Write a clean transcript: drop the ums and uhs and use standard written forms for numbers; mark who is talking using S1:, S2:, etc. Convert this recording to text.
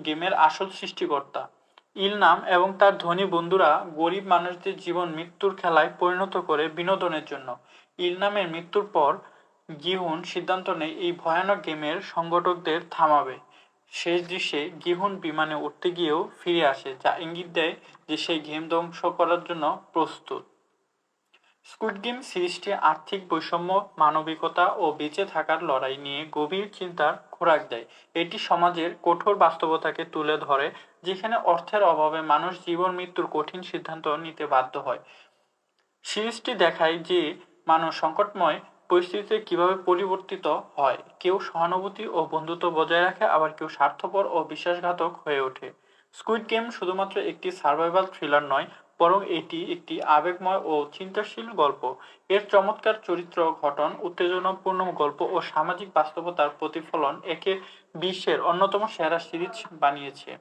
S1: গেমের আসল সৃষ্টিকর্তা। ইলনাম এবং তার ধনী বন্ধুরা গরিব মানুষদের জীবন মৃত্যুর খেলায় পরিণত করে বিনোদনের জন্য। ইলনামের মৃত্যুর পর গিহুন সিদ্ধান্ত নেয় এই ভয়ানক গেমের সংগঠকদের থামাবে। শেষ দৃশ্যে গিহুন বিমানে উঠতে গিয়েও ফিরে আসে, যা ইঙ্গিত দেয় যে সেই গেম ধ্বংস করার জন্য প্রস্তুত। স্কুইড গেম সিরিজটি আর্থিক বৈষম্য, মানবিকতা ও বেঁচে থাকার লড়াই নিয়ে গভীর চিন্তার খোরাক দেয়। এটি সমাজের কঠোর বাস্তবতাকে তুলে ধরে, যেখানে অর্থের অভাবে মানুষ জীবন মৃত্যুর কঠিন সিদ্ধান্ত নিতে বাধ্য হয়। সিরিজটি দেখায় যে মানুষ সংকটময় পরিস্থিতিতে কিভাবে পরিবর্তিত হয়। কেউ সহানুভূতি ও বন্ধুত্ব বজায় রাখে, আবার কেউ স্বার্থপর ও বিশ্বাসঘাতক হয়ে ওঠে। স্কুইড গেম শুধুমাত্র একটি সার্ভাইভাল থ্রিলার নয়, বরং এটি একটি আবেগময় ও চিন্তাশীল গল্প। এর চমৎকার চরিত্র গঠন, উত্তেজনাপূর্ণ গল্প ও সামাজিক বাস্তবতার প্রতিফলন একে বিশ্বের অন্যতম সেরা সিরিজ বানিয়েছে।